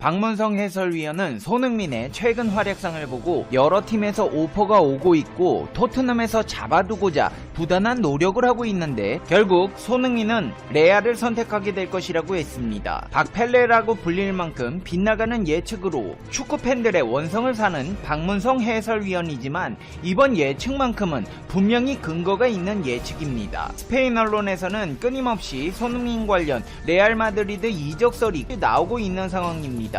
박문성 해설위원은 손흥민의 최근 활약상을 보고 여러 팀에서 오퍼가 오고 있고 토트넘에서 잡아두고자 부단한 노력을 하고 있는데 결국 손흥민은 레알을 선택하게 될 것이라고 했습니다. 박펠레라고 불릴 만큼 빗나가는 예측으로 축구 팬들의 원성을 사는 박문성 해설위원이지만 이번 예측만큼은 분명히 근거가 있는 예측입니다. 스페인 언론에서는 끊임없이 손흥민 관련 레알 마드리드 이적설이 나오고 있는 상황입니다.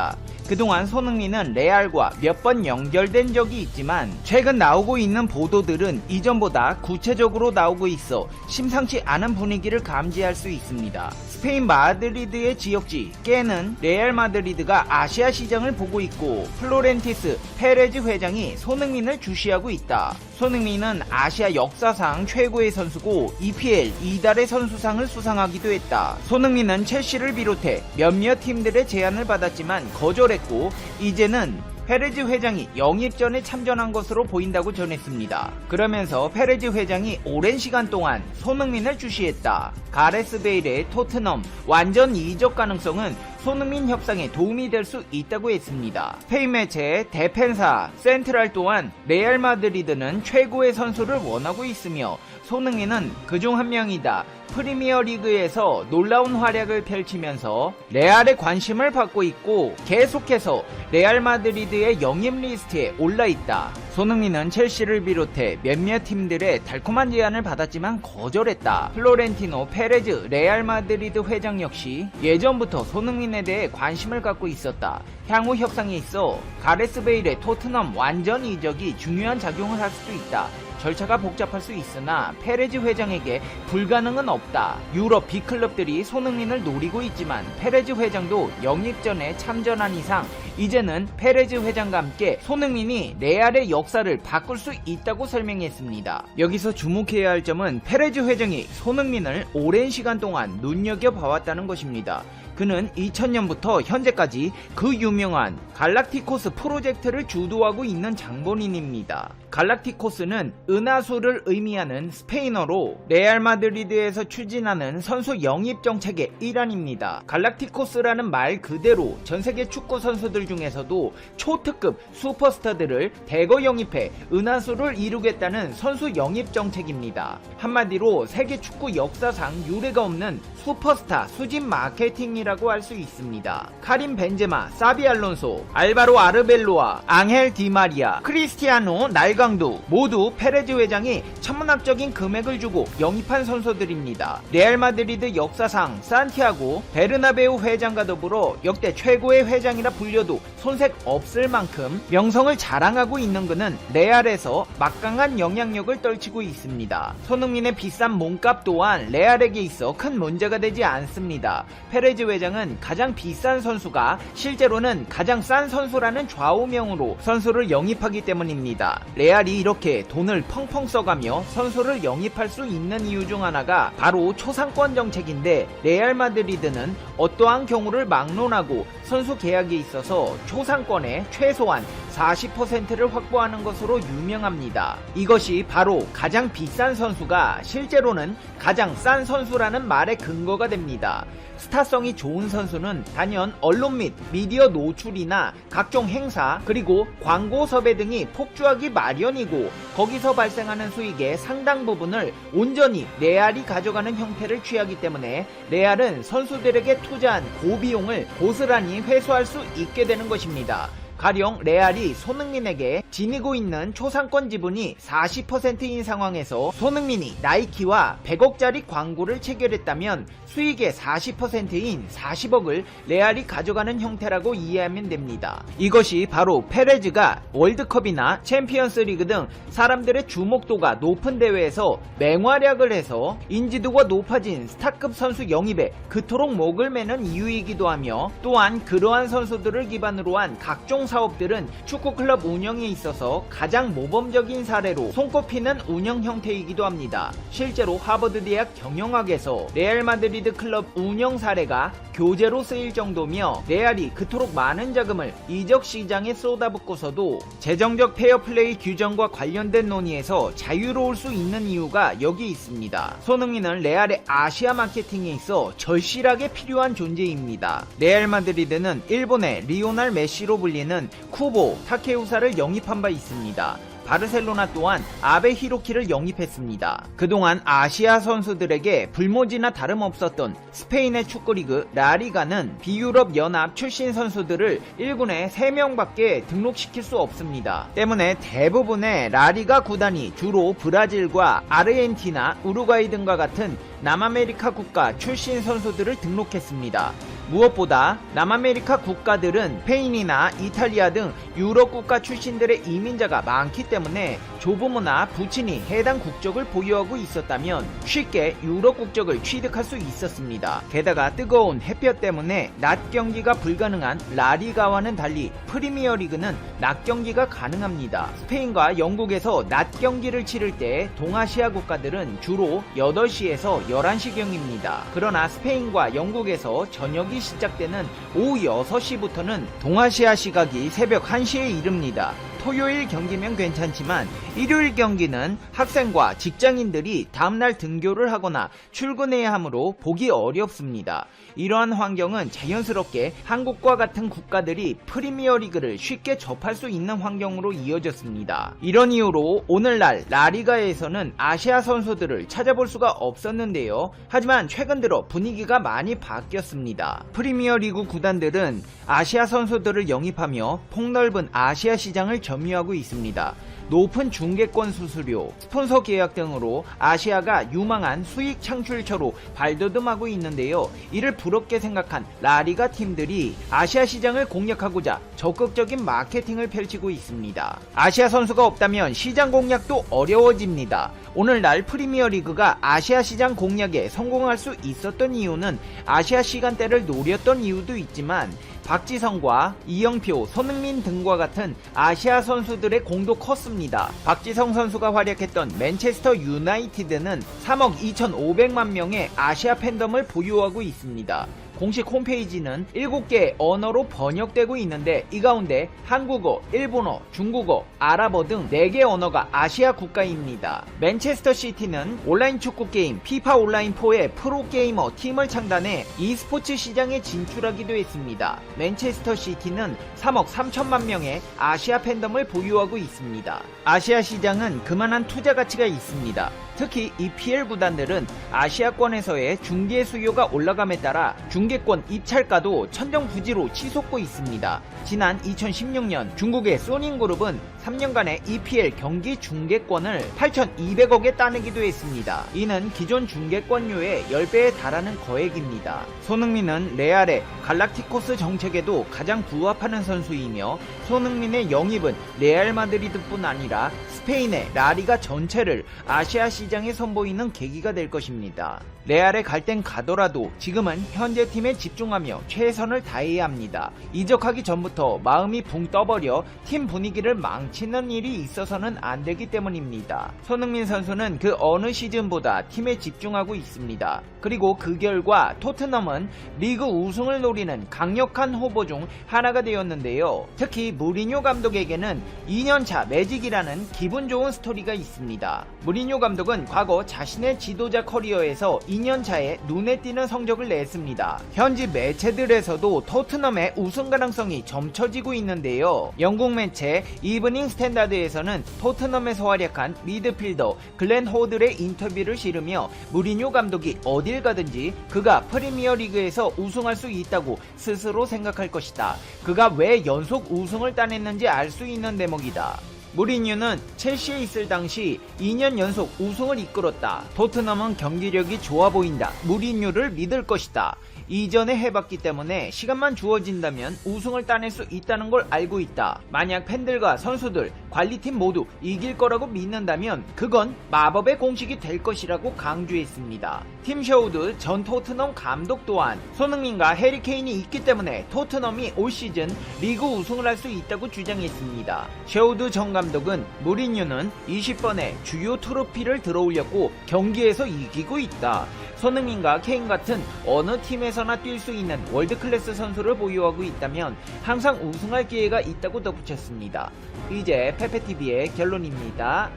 그동안 손흥민은 레알과 몇 번 연결된 적이 있지만 최근 나오고 있는 보도들은 이전보다 구체적으로 나오고 있어 심상치 않은 분위기를 감지할 수 있습니다. 스페인 마드리드의 지역지 깨는 레알 마드리드가 아시아 시장을 보고 있고 플로렌티스 페레즈 회장이 손흥민을 주시하고 있다. 손흥민은 아시아 역사상 최고의 선수고 EPL 이달의 선수상을 수상하기도 했다. 손흥민은 첼시를 비롯해 몇몇 팀들의 제안을 받았지만 거절했고 이제는 페레즈 회장이 영입전에 참전한 것으로 보인다고 전했습니다. 그러면서 페레즈 회장이 오랜 시간 동안 손흥민을 주시했다. 가레스 베일의 토트넘 완전 이적 가능성은 손흥민 협상에 도움이 될 수 있다고 했습니다. 스페인 매체 데펜사 센트랄 또한 레알 마드리드는 최고의 선수를 원하고 있으며 손흥민은 그중 한 명이다. 프리미어 리그에서 놀라운 활약을 펼치면서 레알의 관심을 받고 있고 계속해서 레알 마드리드의 영입 리스트에 올라있다. 손흥민은 첼시를 비롯해 몇몇 팀들의 달콤한 제안을 받았지만 거절했다. 플로렌티노 페레즈 레알 마드리드 회장 역시 예전부터 손흥민에 대해 관심을 갖고 있었다. 향후 협상에 있어 가레스 베일의 토트넘 완전 이적이 중요한 작용을 할 수도 있다. 절차가 복잡할 수 있으나 페레즈 회장에게 불가능은 없다. 유럽 B클럽들이 손흥민을 노리고 있지만 페레즈 회장도 영입전에 참전한 이상 이제는 페레즈 회장과 함께 손흥민이 레알의 역사를 바꿀 수 있다고 설명했습니다. 여기서 주목해야 할 점은 페레즈 회장이 손흥민을 오랜 시간 동안 눈여겨봐왔다는 것입니다. 그는 2000년부터 현재까지 그 유명한 갈락티코스 프로젝트를 주도하고 있는 장본인입니다. 갈락티코스는 은하수를 의미하는 스페인어로 레알 마드리드에서 추진하는 선수 영입 정책의 일환입니다. 갈락티코스라는 말 그대로 전세계 축구 선수들 중에서도 초특급 슈퍼스타들을 대거 영입해 은하수를 이루겠다는 선수 영입 정책입니다. 한마디로 세계 축구 역사상 유례가 없는 슈퍼스타 수집 마케팅이라고 할 수 있습니다. 카림 벤제마, 사비 알론소, 알바로 아르벨로아, 앙헬 디마리아, 크리스티아노 날강두 모두 페레즈 회장이 천문학적인 금액을 주고 영입한 선수들입니다. 레알 마드리드 역사상 산티아고 베르나베우 회장과 더불어 역대 최고의 회장이라 불려도 손색 없을 만큼 명성을 자랑하고 있는 그는 레알에서 막강한 영향력을 떨치고 있습니다. 손흥민의 비싼 몸값 또한 레알에게 있어 큰 문제가 되지 않습니다. 페레즈 회장은 가장 비싼 선수가 실제로는 가장 싼 선수라는 좌우명으로 선수를 영입하기 때문입니다. 레알이 이렇게 돈을 펑펑 써가며 선수를 영입할 수 있는 이유 중 하나가 바로 초상권 정책인데 레알 마드리드는 어떠한 경우를 막론하고 선수 계약에 있어서 초상권의 최소한 40%를 확보하는 것으로 유명합니다. 이것이 바로 가장 비싼 선수가 실제로는 가장 싼 선수라는 말의 근거가 됩니다. 스타성이 좋은 선수는 단연 언론 및 미디어 노출이나 각종 행사 그리고 광고 섭외 등이 폭주하기 마련이고 거기서 발생하는 수익의 상당 부분을 온전히 레알이 가져가는 형태를 취하기 때문에 레알은 선수들에게 투자한 고비용을 고스란히 회수할 수 있게 되는 것입니다. 가령 레알이 손흥민에게 지니고 있는 초상권 지분이 40%인 상황에서 손흥민이 나이키와 100억짜리 광고를 체결했다면 수익의 40%인 40억을 레알이 가져가는 형태라고 이해하면 됩니다. 이것이 바로 페레즈가 월드컵이나 챔피언스 리그 등 사람들의 주목도가 높은 대회에서 맹활약을 해서 인지도가 높아진 스타급 선수 영입에 그토록 목을 매는 이유이기도 하며 또한 그러한 선수들을 기반으로 한 각종 사업들은 축구클럽 운영에 있어서 가장 모범적인 사례로 손꼽히는 운영 형태이기도 합니다. 실제로 하버드 대학 경영학에서 레알 마드리드 클럽 운영 사례가 교재로 쓰일 정도며 레알이 그토록 많은 자금을 이적 시장에 쏟아붓고서도 재정적 페어플레이 규정과 관련된 논의에서 자유로울 수 있는 이유가 여기 있습니다. 손흥민은 레알의 아시아 마케팅에 있어 절실하게 필요한 존재입니다. 레알 마드리드는 일본의 리오넬 메시로 불리는 쿠보 타케우사를 영입한 바 있습니다. 바르셀로나 또한 아베 히로키를 영입했습니다. 그동안 아시아 선수들에게 불모지나 다름없었던 스페인의 축구리그 라리가는 비유럽 연합 출신 선수들을 1군에 3명밖에 등록시킬 수 없습니다. 때문에 대부분의 라리가 구단이 주로 브라질과 아르헨티나, 우루과이 등과 같은 남아메리카 국가 출신 선수들을 등록했습니다. 무엇보다 남아메리카 국가들은 스페인이나 이탈리아 등 유럽 국가 출신들의 이민자가 많기 때문에 조부모나 부친이 해당 국적을 보유하고 있었다면 쉽게 유럽 국적을 취득할 수 있었습니다. 게다가 뜨거운 햇볕 때문에 낮 경기가 불가능한 라리가와는 달리 프리미어리그는 낮 경기가 가능합니다. 스페인과 영국에서 낮 경기를 치를 때 동아시아 국가들은 주로 8시에서 11시경입니다. 그러나 스페인과 영국에서 저녁이 시작되는 오후 6시부터는 동아시아 시각이 새벽 1시에 이릅니다. 토요일 경기면 괜찮지만 일요일 경기는 학생과 직장인들이 다음날 등교를 하거나 출근해야 하므로 보기 어렵습니다. 이러한 환경은 자연스럽게 한국과 같은 국가들이 프리미어리그를 쉽게 접할 수 있는 환경으로 이어졌습니다. 이런 이유로 오늘날 라리가에서는 아시아 선수들을 찾아볼 수가 없었는데요. 하지만 최근 들어 분위기가 많이 바뀌었습니다. 프리미어리그 구단들은 아시아 선수들을 영입하며 폭넓은 아시아 시장을 점유하고 있습니다. 높은 중개권 수수료, 스폰서 계약 등으로 아시아가 유망한 수익 창출처로 발돋움하고 있는데요. 이를 부럽게 생각한 라리가 팀들이 아시아 시장을 공략하고자 적극적인 마케팅을 펼치고 있습니다. 아시아 선수가 없다면 시장 공략도 어려워집니다. 오늘날 프리미어리그가 아시아 시장 공략에 성공할 수 있었던 이유는 아시아 시간대를 노렸던 이유도 있지만 박지성과 이영표, 손흥민 등과 같은 아시아 선수들의 공도 컸습니다. 박지성 선수가 활약했던 맨체스터 유나이티드는 3억 2,500만 명의 아시아 팬덤을 보유하고 있습니다. 공식 홈페이지는 7개의 언어로 번역되고 있는데 이 가운데 한국어, 일본어, 중국어, 아랍어 등 4개 언어가 아시아 국가입니다. 맨체스터 시티는 온라인 축구 게임 피파 온라인4의 프로게이머 팀을 창단해 e스포츠 시장에 진출하기도 했습니다. 맨체스터 시티는 3억 3천만 명의 아시아 팬덤을 보유하고 있습니다. 아시아 시장은 그만한 투자 가치가 있습니다. 특히 EPL 구단들은 아시아권에서의 중계 수요가 올라감에 따라 중계권 입찰가도 천정부지로 치솟고 있습니다. 지난 2016년 중국의 소닝그룹은 3년간의 EPL 경기 중계권을 8,200억에 따내기도 했습니다. 이는 기존 중계권료의 10배에 달하는 거액입니다. 손흥민은 레알의 갈락티코스 정책에도 가장 부합하는 선수이며 손흥민의 영입은 레알 마드리드뿐 아니라 스페인의 라리가 전체를 아시아 시장에 선보이는 계기가 될 것입니다. 레알에 갈 땐 가더라도 지금은 현재 팀에 집중하며 최선을 다해야 합니다. 이적하기 전부터 마음이 붕 떠버려 팀 분위기를 망치는 일이 있어서는 안 되기 때문입니다. 손흥민 선수는 그 어느 시즌보다 팀에 집중하고 있습니다. 그리고 그 결과 토트넘은 리그 우승을 노리는 강력한 후보 중 하나가 되었는데요. 특히 무리뉴 감독에게는 2년차 매직이라는 기분 좋은 스토리가 있습니다. 무리뉴 감독은 과거 자신의 지도자 커리어에서 2년차에 눈에 띄는 성적을 냈습니다. 현지 매체들에서도 토트넘의 우승 가능성이 점쳐지고 있는데요. 영국 매체 이브닝 스탠다드에서는 토트넘에서 활약한 미드필더 글렌 호들의 인터뷰를 실으며 무리뉴 감독이 어딜 가든지 그가 프리미어리그에서 우승할 수 있다고 스스로 생각할 것이다. 그가 왜 연속 우승을 따냈는지 알 수 있는 대목이다. 무리뉴는 첼시에 있을 당시 2년 연속 우승을 이끌었다. 토트넘은 경기력이 좋아 보인다. 무리뉴를 믿을 것이다. 이전에 해봤기 때문에 시간만 주어진다면 우승을 따낼 수 있다는 걸 알고 있다. 만약 팬들과 선수들 관리팀 모두 이길 거라고 믿는다면 그건 마법의 공식이 될 것이라고 강조했습니다. 팀 셰우드 전 토트넘 감독 또한 손흥민과 해리 케인이 있기 때문에 토트넘이 올 시즌 리그 우승을 할 수 있다고 주장했습니다. 셰우드 전 감독은 무리뉴는 20번의 주요 트로피를 들어올렸고 경기에서 이기고 있다. 손흥민과 케인 같은 어느 팀에서나 뛸 수 있는 월드클래스 선수를 보유하고 있다면 항상 우승할 기회가 있다고 덧붙였습니다. 이제 페페TV의 결론입니다.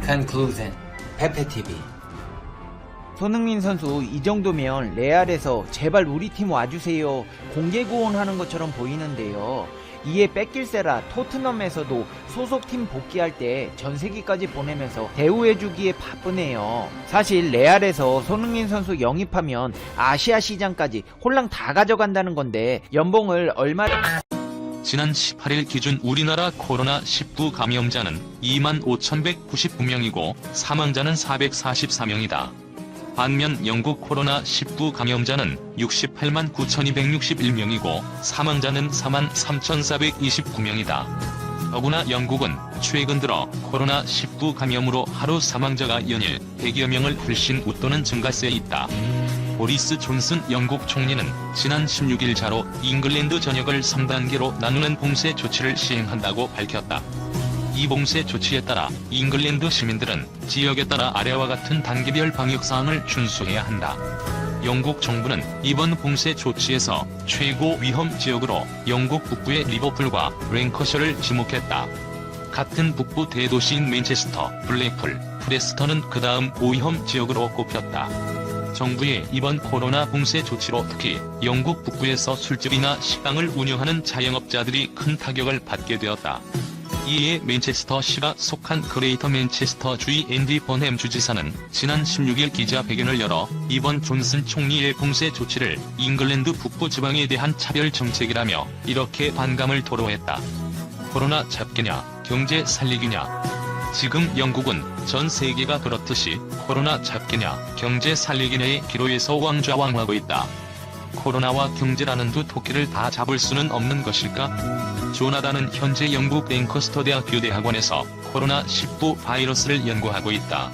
Conclusion. 페페TV. 손흥민 선수 이 정도면 레알에서 제발 우리 팀 와주세요 공개 구원하는 것처럼 보이는데요. 이에 뺏길세라 토트넘에서도 소속팀 복귀할 때 전세기까지 보내면서 대우해주기에 바쁘네요. 사실 레알에서 손흥민 선수 영입하면 아시아 시장까지 홀랑 다 가져간다는 건데 연봉을 얼마를 지난 18일 기준 우리나라 코로나19 감염자는 25,199명이고 사망자는 444명이다. 반면 영국 코로나19 감염자는 68만 9,261명이고 사망자는 43,429명이다. 더구나 영국은 최근 들어 코로나19 감염으로 하루 사망자가 연일 100여 명을 훨씬 웃도는 증가세에 있다. 보리스 존슨 영국 총리는 지난 16일 자로 잉글랜드 전역을 3단계로 나누는 봉쇄 조치를 시행한다고 밝혔다. 이 봉쇄 조치에 따라 잉글랜드 시민들은 지역에 따라 아래와 같은 단계별 방역사항을 준수해야 한다. 영국 정부는 이번 봉쇄 조치에서 최고 위험 지역으로 영국 북부의 리버풀과 랭커셔를 지목했다. 같은 북부 대도시인 맨체스터, 블랙풀, 프레스턴은 그 다음 고위험 지역으로 꼽혔다. 정부의 이번 코로나 봉쇄 조치로 특히 영국 북부에서 술집이나 식당을 운영하는 자영업자들이 큰 타격을 받게 되었다. 이에 맨체스터시가 속한 그레이터 맨체스터 주의 앤디 번햄 주지사는 지난 16일 기자회견을 열어 이번 존슨 총리의 봉쇄 조치를 잉글랜드 북부 지방에 대한 차별 정책이라며 이렇게 반감을 토로했다. 코로나 잡기냐, 경제 살리기냐. 지금 영국은 전 세계가 그렇듯이 코로나 잡기냐, 경제 살리기냐의 기로에서 왕좌왕하고 있다. 코로나와 경제라는 두 토끼를 다 잡을 수는 없는 것일까? 조나단은 현재 영국 랭커스터 대학교 대학원에서 코로나19 바이러스를 연구하고 있다.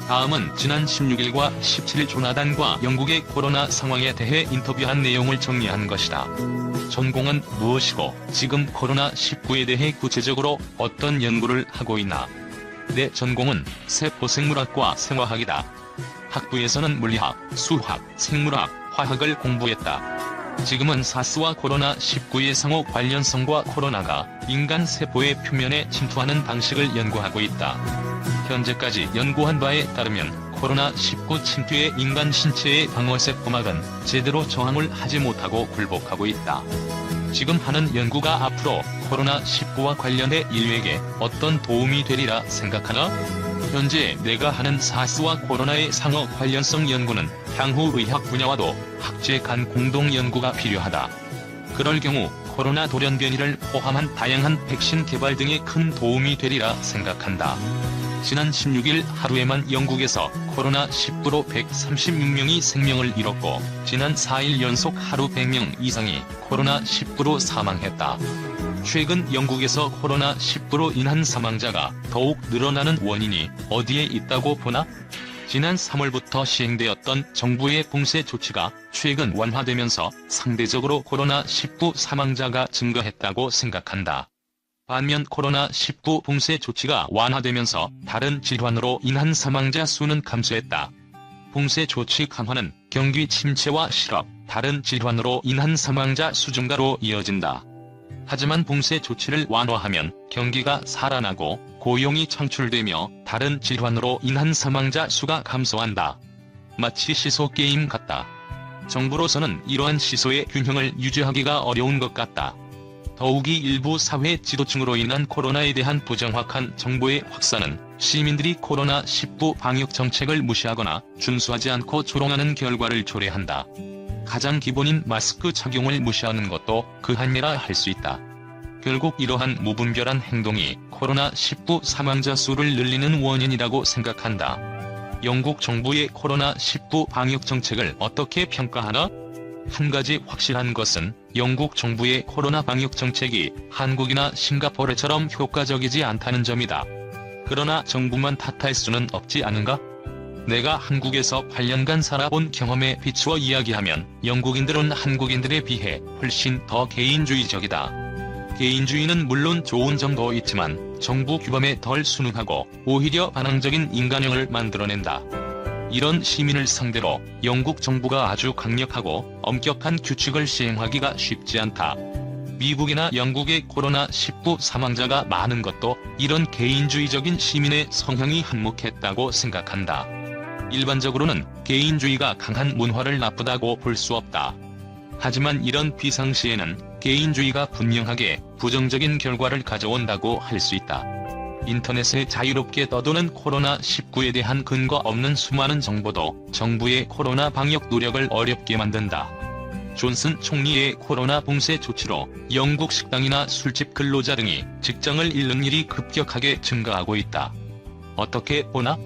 다음은 지난 16일과 17일 조나단과 영국의 코로나 상황에 대해 인터뷰한 내용을 정리한 것이다. 전공은 무엇이고 지금 코로나19에 대해 구체적으로 어떤 연구를 하고 있나? 내 전공은 세포생물학과 생화학이다. 학부에서는 물리학, 수학, 생물학, 화학을 공부했다. 지금은 사스와 코로나19의 상호 관련성과 코로나가 인간 세포의 표면에 침투하는 방식을 연구하고 있다. 현재까지 연구한 바에 따르면 코로나19 침투에 인간 신체의 방어세포막은 제대로 저항을 하지 못하고 굴복하고 있다. 지금 하는 연구가 앞으로 코로나19와 관련해 인류에게 어떤 도움이 되리라 생각하나? 현재 내가 하는 사스와 코로나의 상호 관련성 연구는 향후 의학 분야와도 학제 간 공동 연구가 필요하다. 그럴 경우 코로나 돌연변이를 포함한 다양한 백신 개발 등에 큰 도움이 되리라 생각한다. 지난 16일 하루에만 영국에서 코로나19로 136명이 생명을 잃었고 지난 4일 연속 하루 100명 이상이 코로나19로 사망했다. 최근 영국에서 코로나19로 인한 사망자가 더욱 늘어나는 원인이 어디에 있다고 보나? 지난 3월부터 시행되었던 정부의 봉쇄 조치가 최근 완화되면서 상대적으로 코로나19 사망자가 증가했다고 생각한다. 반면 코로나19 봉쇄 조치가 완화되면서 다른 질환으로 인한 사망자 수는 감소했다. 봉쇄 조치 강화는 경기 침체와 실업, 다른 질환으로 인한 사망자 수 증가로 이어진다. 하지만 봉쇄 조치를 완화하면 경기가 살아나고 고용이 창출되며 다른 질환으로 인한 사망자 수가 감소한다. 마치 시소 게임 같다. 정부로서는 이러한 시소의 균형을 유지하기가 어려운 것 같다. 더욱이 일부 사회 지도층으로 인한 코로나에 대한 부정확한 정보의 확산은 시민들이 코로나19 방역 정책을 무시하거나 준수하지 않고 조롱하는 결과를 초래한다. 가장 기본인 마스크 착용을 무시하는 것도 그 한계라 할 수 있다. 결국 이러한 무분별한 행동이 코로나19 사망자 수를 늘리는 원인이라고 생각한다. 영국 정부의 코로나19 방역 정책을 어떻게 평가하나? 한 가지 확실한 것은 영국 정부의 코로나 방역 정책이 한국이나 싱가포르처럼 효과적이지 않다는 점이다. 그러나 정부만 탓할 수는 없지 않은가? 내가 한국에서 8년간 살아본 경험에 비추어 이야기하면 영국인들은 한국인들에 비해 훨씬 더 개인주의적이다. 개인주의는 물론 좋은 점도 있지만 정부 규범에 덜 순응하고 오히려 반항적인 인간형을 만들어낸다. 이런 시민을 상대로 영국 정부가 아주 강력하고 엄격한 규칙을 시행하기가 쉽지 않다. 미국이나 영국의 코로나19 사망자가 많은 것도 이런 개인주의적인 시민의 성향이 한몫했다고 생각한다. 일반적으로는 개인주의가 강한 문화를 나쁘다고 볼 수 없다. 하지만 이런 비상시에는 개인주의가 분명하게 부정적인 결과를 가져온다고 할 수 있다. 인터넷에 자유롭게 떠도는 코로나19에 대한 근거 없는 수많은 정보도 정부의 코로나 방역 노력을 어렵게 만든다. 존슨 총리의 코로나 봉쇄 조치로 영국 식당이나 술집 근로자 등이 직장을 잃는 일이 급격하게 증가하고 있다. 어떻게 보나?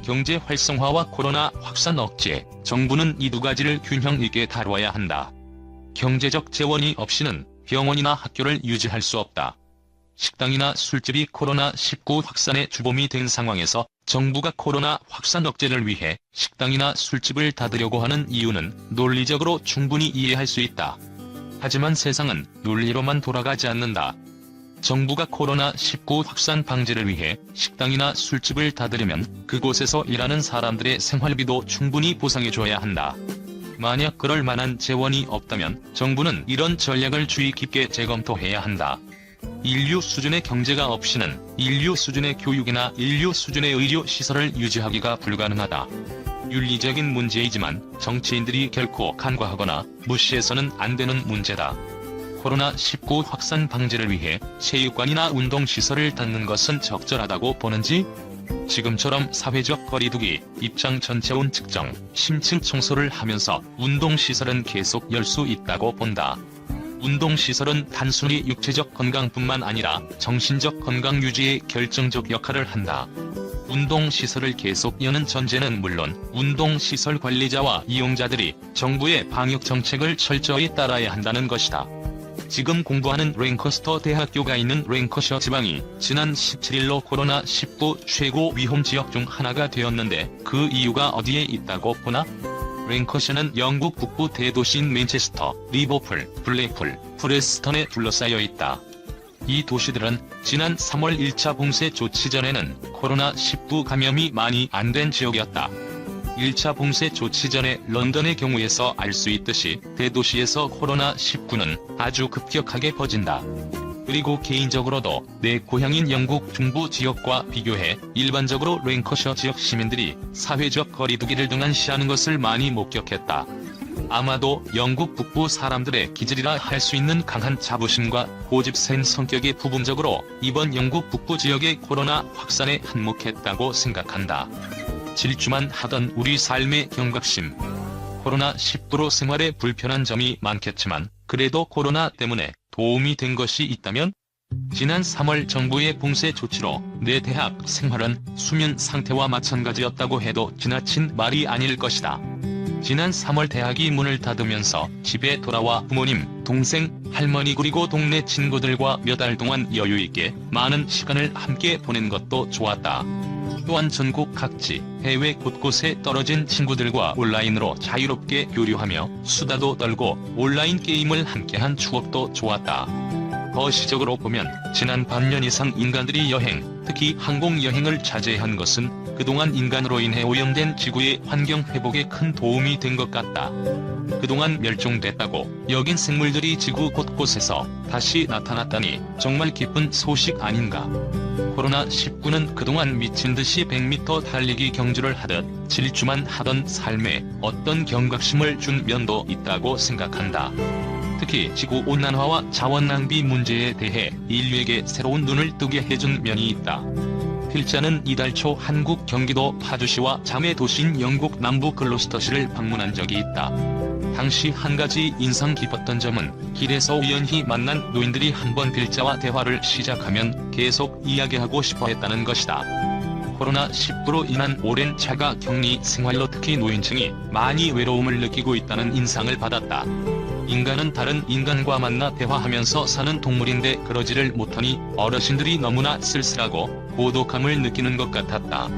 경제 활성화와 코로나 확산 억제, 정부는 이 두 가지를 균형 있게 다루어야 한다. 경제적 재원이 없이는 병원이나 학교를 유지할 수 없다. 식당이나 술집이 코로나19 확산의 주범이 된 상황에서 정부가 코로나 확산 억제를 위해 식당이나 술집을 닫으려고 하는 이유는 논리적으로 충분히 이해할 수 있다. 하지만 세상은 논리로만 돌아가지 않는다. 정부가 코로나19 확산 방지를 위해 식당이나 술집을 닫으려면 그곳에서 일하는 사람들의 생활비도 충분히 보상해줘야 한다. 만약 그럴 만한 재원이 없다면 정부는 이런 전략을 주의 깊게 재검토해야 한다. 인류 수준의 경제가 없이는 인류 수준의 교육이나 인류 수준의 의료 시설을 유지하기가 불가능하다. 윤리적인 문제이지만 정치인들이 결코 간과하거나 무시해서는 안 되는 문제다. 코로나19 확산 방지를 위해 체육관이나 운동시설을 닫는 것은 적절하다고 보는지? 지금처럼 사회적 거리두기, 입장 전체온 측정, 심층 청소를 하면서 운동시설은 계속 열 수 있다고 본다. 운동시설은 단순히 육체적 건강뿐만 아니라 정신적 건강 유지에 결정적 역할을 한다. 운동시설을 계속 여는 전제는 물론 운동시설 관리자와 이용자들이 정부의 방역 정책을 철저히 따라야 한다는 것이다. 지금 공부하는 랭커스터 대학교가 있는 랭커셔 지방이 지난 17일로 코로나19 최고 위험 지역 중 하나가 되었는데 그 이유가 어디에 있다고 보나? 랭커셔는 영국 북부 대도시인 맨체스터, 리버풀, 블랙풀, 프레스턴에 둘러싸여 있다. 이 도시들은 지난 3월 1차 봉쇄 조치 전에는 코로나19 감염이 많이 안 된 지역이었다. 1차 봉쇄 조치 전에 런던의 경우에서 알 수 있듯이 대도시에서 코로나19는 아주 급격하게 퍼진다. 그리고 개인적으로도 내 고향인 영국 중부 지역과 비교해 일반적으로 랭커셔 지역 시민들이 사회적 거리두기를 등한시하는 것을 많이 목격했다. 아마도 영국 북부 사람들의 기질이라 할 수 있는 강한 자부심과 고집센 성격이 부분적으로 이번 영국 북부 지역의 코로나 확산에 한몫했다고 생각한다. 질주만 하던 우리 삶의 경각심. 코로나19로 생활에 불편한 점이 많겠지만 그래도 코로나 때문에 도움이 된 것이 있다면? 지난 3월 정부의 봉쇄 조치로 내 대학 생활은 수면 상태와 마찬가지였다고 해도 지나친 말이 아닐 것이다. 지난 3월 대학이 문을 닫으면서 집에 돌아와 부모님, 동생, 할머니 그리고 동네 친구들과 몇 달 동안 여유있게 많은 시간을 함께 보낸 것도 좋았다. 또한 전국 각지, 해외 곳곳에 떨어진 친구들과 온라인으로 자유롭게 교류하며 수다도 떨고 온라인 게임을 함께한 추억도 좋았다. 거시적으로 보면 지난 반년 이상 인간들이 여행, 특히 항공여행을 자제한 것은 그동안 인간으로 인해 오염된 지구의 환경 회복에 큰 도움이 된 것 같다. 그동안 멸종됐다고 여긴 생물들이 지구 곳곳에서 다시 나타났다니 정말 기쁜 소식 아닌가. 코로나19는 그동안 미친듯이 100m 달리기 경주를 하듯 질주만 하던 삶에 어떤 경각심을 준 면도 있다고 생각한다. 특히 지구온난화와 자원낭비 문제에 대해 인류에게 새로운 눈을 뜨게 해준 면이 있다. 필자는 이달 초 한국 경기도 파주시와 자매 도시인 영국 남부 글로스터시를 방문한 적이 있다. 당시 한 가지 인상 깊었던 점은 길에서 우연히 만난 노인들이 한번 필자와 대화를 시작하면 계속 이야기하고 싶어 했다는 것이다. 코로나19로 인한 오랜 자가 격리 생활로 특히 노인층이 많이 외로움을 느끼고 있다는 인상을 받았다. 인간은 다른 인간과 만나 대화하면서 사는 동물인데 그러지를 못하니 어르신들이 너무나 쓸쓸하고 고독함을 느끼는 것 같았다.